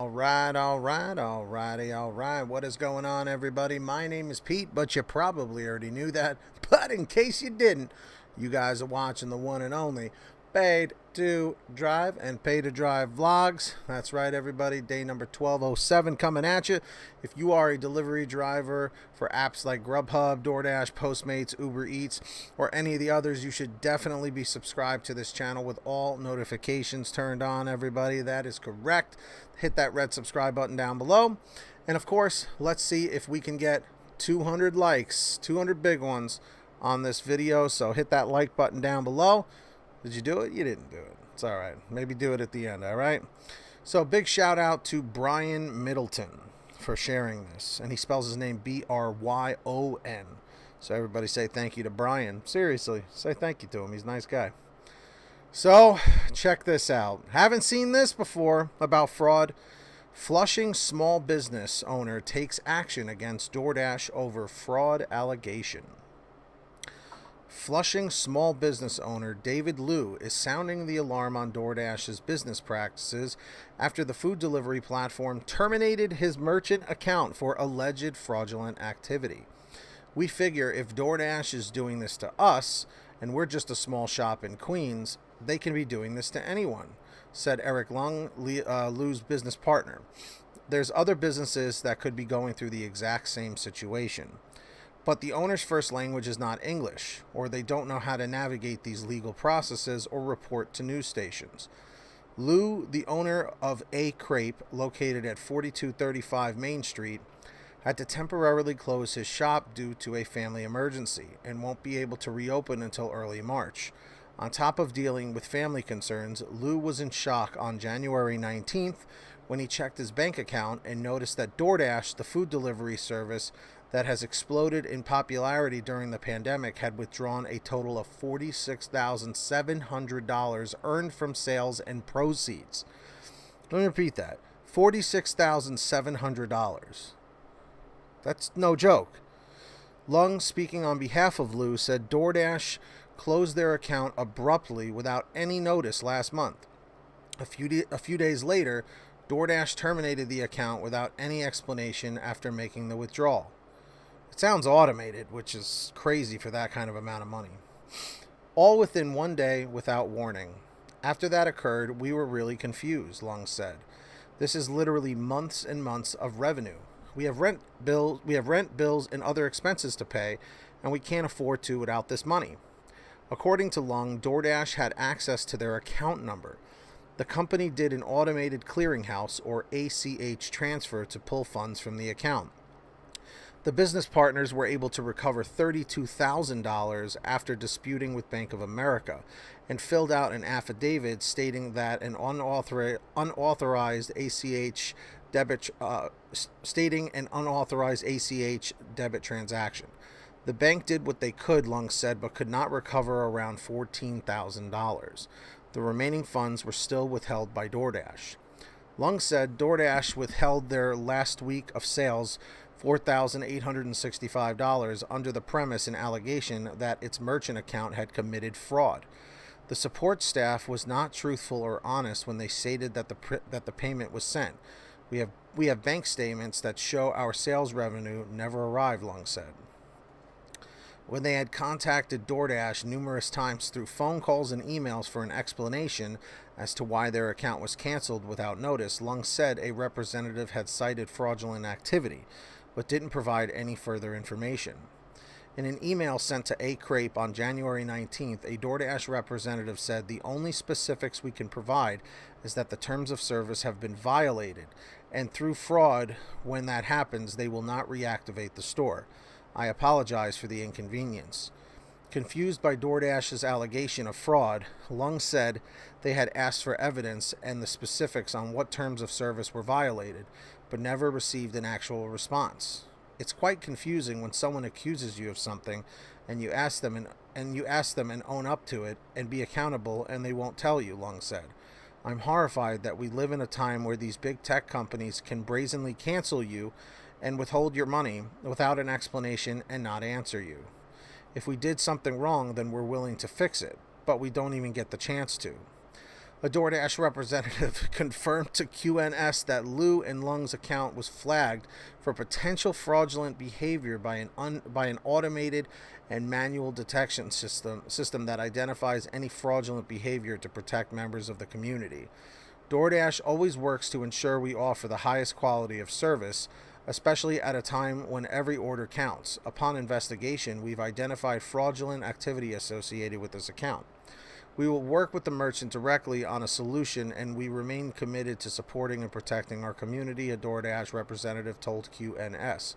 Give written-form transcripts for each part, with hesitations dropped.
All right. What is going on, everybody? My name is Pete, but you probably already knew that. But in case you didn't, you guys are watching the one and only Paid to Drive and Pay to Drive vlogs. That's right, everybody. Day number 1207 coming at you. If you are a delivery driver for apps like GrubHub, DoorDash, Postmates, Uber Eats, or any of the others, you should definitely be subscribed to this channel with all notifications turned on, everybody. That is correct. Hit that red subscribe button down below. And of course, let's see if we can get 200 likes, 200 big ones on this video. So hit that like button down below. Did you do it? You didn't do it. It's all right. Maybe do it at the end, all right? So big shout out to Brian Middleton for sharing this. And he spells his name B-R-Y-O-N. So everybody say thank you to Brian. Seriously, say thank you to him. He's a nice guy. So check this out. Haven't seen this before about fraud. Flushing small business owner takes action against DoorDash over fraud allegation. Flushing small business owner David Liu is sounding the alarm on DoorDash's business practices after the food delivery platform terminated his merchant account for alleged fraudulent activity. We figure if DoorDash is doing this to us, and we're just a small shop in Queens, they can be doing this to anyone, said Eric Lung, Liu's business partner. There's other businesses that could be going through the exact same situation. But the owner's first language is not English, or they don't know how to navigate these legal processes or report to news stations. Liu, the owner of A Crepe, located at 4235 Main Street, had to temporarily close his shop due to a family emergency and won't be able to reopen until early March. On top of dealing with family concerns, Liu was in shock on January 19th when he checked his bank account and noticed that DoorDash, the food delivery service that has exploded in popularity during the pandemic, had withdrawn a total of $46,700 earned from sales and proceeds. Let me repeat that. $46,700. That's no joke. Lung, speaking on behalf of Liu, said DoorDash closed their account abruptly without any notice last month. A few days later, DoorDash terminated the account without any explanation after making the withdrawal. It sounds automated, which is crazy for that kind of amount of money. All within one day without warning. After that occurred, we were really confused, Lung said. This is literally months and months of revenue. We have rent bills and other expenses to pay, and we can't afford to without this money. According to Lung, DoorDash had access to their account number. The company did an automated clearinghouse or ACH transfer to pull funds from the account. The business partners were able to recover $32,000 after disputing with Bank of America and filled out an affidavit stating that an unauthorized ACH debit transaction. The bank did what they could, Lung said, but could not recover around $14,000. The remaining funds were still withheld by DoorDash. Lung said DoorDash withheld their last week of sales, $4,865, under the premise and allegation that its merchant account had committed fraud. The support staff was not truthful or honest when they stated that the payment was sent. We have bank statements that show our sales revenue never arrived, Lung said. When they had contacted DoorDash numerous times through phone calls and emails for an explanation as to why their account was canceled without notice, Lung said a representative had cited fraudulent activity, but didn't provide any further information. In an email sent to A Crepe on January 19th, a DoorDash representative said the only specifics we can provide is that the terms of service have been violated, and through fraud, when that happens, they will not reactivate the store. I apologize for the inconvenience. Confused by DoorDash's allegation of fraud, Lung said they had asked for evidence and the specifics on what terms of service were violated, but never received an actual response. It's quite confusing when someone accuses you of something and you ask them and own up to it and be accountable, and they won't tell you, Lung said. I'm horrified that we live in a time where these big tech companies can brazenly cancel you and withhold your money without an explanation and not answer you. If we did something wrong, then we're willing to fix it, but we don't even get the chance to. A DoorDash representative confirmed to QNS that Lou and Lung's account was flagged for potential fraudulent behavior by an automated and manual detection system that identifies any fraudulent behavior to protect members of the community. DoorDash always works to ensure we offer the highest quality of service, especially at a time when every order counts. Upon investigation, we've identified fraudulent activity associated with this account. We will work with the merchant directly on a solution, and we remain committed to supporting and protecting our community, a DoorDash representative told QNS.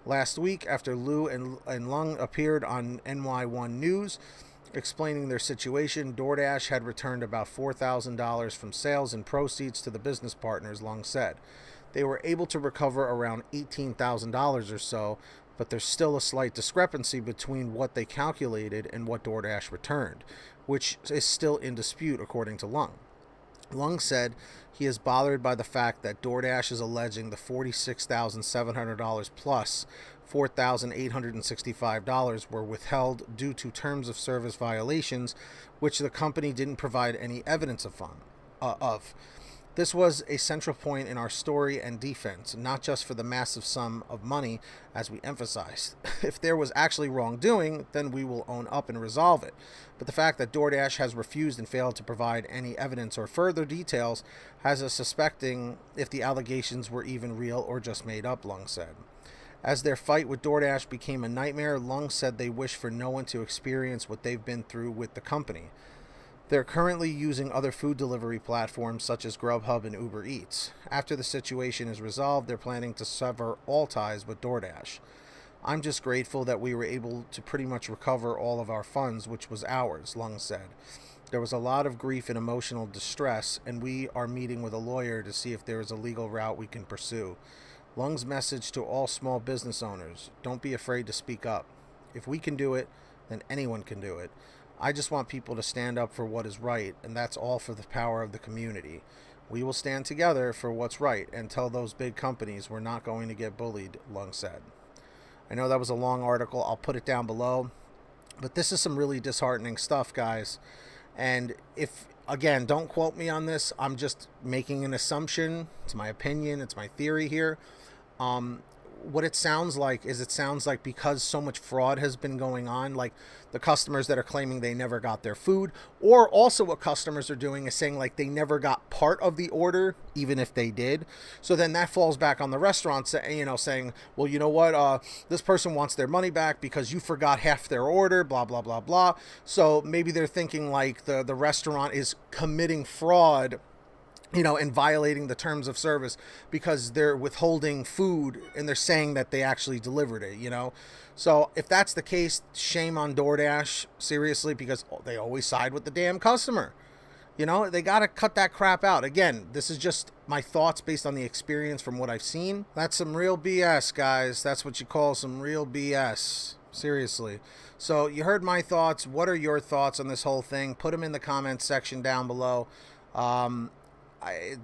Last week, after Lou and Lung appeared on NY1 News explaining their situation, DoorDash had returned about $4,000 from sales and proceeds to the business partners, Lung said. They were able to recover around $18,000 or so, but there's still a slight discrepancy between what they calculated and what DoorDash returned, which is still in dispute, according to Lung. Lung said he is bothered by the fact that DoorDash is alleging the $46,700 plus $4,865 were withheld due to terms of service violations, which the company didn't provide any evidence of. This was a central point in our story and defense, not just for the massive sum of money, as we emphasized. If there was actually wrongdoing, then we will own up and resolve it. But the fact that DoorDash has refused and failed to provide any evidence or further details has us suspecting if the allegations were even real or just made up, Lung said. As their fight with DoorDash became a nightmare, Lung said they wish for no one to experience what they've been through with the company. They're currently using other food delivery platforms such as GrubHub and UberEATS. After the situation is resolved, they're planning to sever all ties with DoorDash. I'm just grateful that we were able to pretty much recover all of our funds, which was ours, Lung said. There was a lot of grief and emotional distress, and we are meeting with a lawyer to see if there is a legal route we can pursue. Lung's message to all small business owners: don't be afraid to speak up. If we can do it, then anyone can do it. I just want people to stand up for what is right, and that's all for the power of the community. We will stand together for what's right and tell those big companies we're not going to get bullied, Lung said. I know that was a long article. I'll put it down below. But this is some really disheartening stuff, guys. And if, again, don't quote me on this. I'm just making an assumption. It's my opinion. It's my theory here. What it sounds like is because so much fraud has been going on, like the customers that are claiming they never got their food, or also what customers are doing is saying like they never got part of the order, even if they did. So then that falls back on the restaurants, saying, well, you know what, this person wants their money back because you forgot half their order, blah, blah, blah, blah. So maybe they're thinking like the restaurant is committing fraud, and violating the terms of service because they're withholding food and they're saying that they actually delivered it, So if that's the case, shame on DoorDash, seriously, because they always side with the damn customer. They got to cut that crap out. Again, this is just my thoughts based on the experience from what I've seen. That's some real BS, guys. That's what you call some real BS. Seriously. So you heard my thoughts. What are your thoughts on this whole thing? Put them in the comments section down below.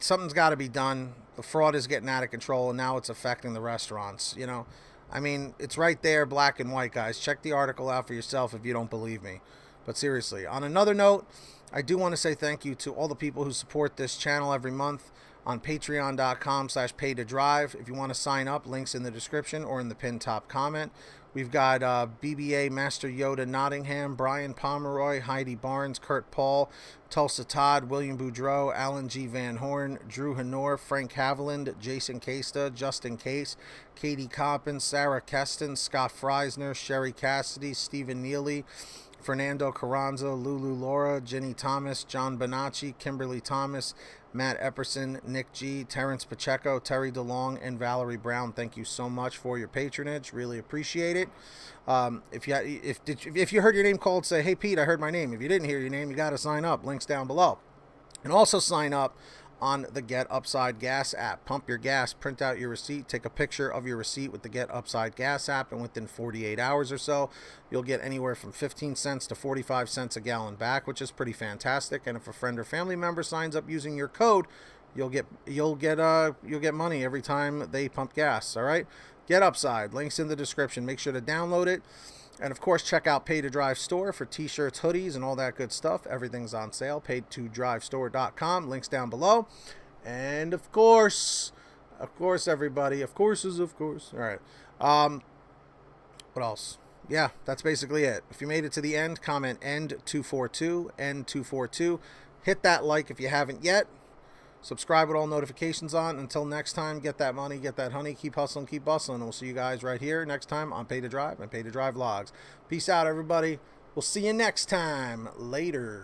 Something's got to be done. The fraud is getting out of control, and now it's affecting the restaurants. It's right there, black and white, guys. Check the article out for yourself if you don't believe me. But seriously, on another note, I do want to say thank you to all the people who support this channel every month on patreon.com/PaidToDrive. If you want to sign up, links in the description or in the pinned top comment. We've got BBA Master Yoda Nottingham, Brian Pomeroy, Heidi Barnes, Kurt Paul, Tulsa Todd, William Boudreau, Alan G. Van Horn, Drew Hanor, Frank Haviland, Jason Casta, Justin Case, Katie Coppin, Sarah Keston, Scott Freisner, Sherry Cassidy, Stephen Neely, Fernando Carranza, Lulu Laura, Jenny Thomas, John Bonacci, Kimberly Thomas, Matt Epperson, Nick G, Terrence Pacheco, Terry DeLong, and Valerie Brown. Thank you so much for your patronage. Really appreciate it. If you heard your name called, say, hey, Pete, I heard my name. If you didn't hear your name, you got to sign up. Links down below. And also sign up on the Get Upside Gas app. Pump your gas, print out your receipt, take a picture of your receipt with the Get Upside Gas app, and within 48 hours or so, you'll get anywhere from 15 cents to 45 cents a gallon back, which is pretty fantastic. And if a friend or family member signs up using your code, you'll get money every time they pump gas. All right, Get Upside, links in the description. Make sure to download it. And of course, check out Pay to Drive Store for t-shirts, hoodies, and all that good stuff. Everything's on sale. PaidToDriveStore.com. Links down below. And of course, everybody. Of course is of course. All right. What else? Yeah, that's basically it. If you made it to the end, comment end242, end242. Hit that like if you haven't yet. Subscribe with all notifications on. Until next time, get that money, get that honey. Keep hustling, keep bustling. And we'll see you guys right here next time on Pay to Drive and Pay to Drive Vlogs. Peace out, everybody. We'll see you next time. Later.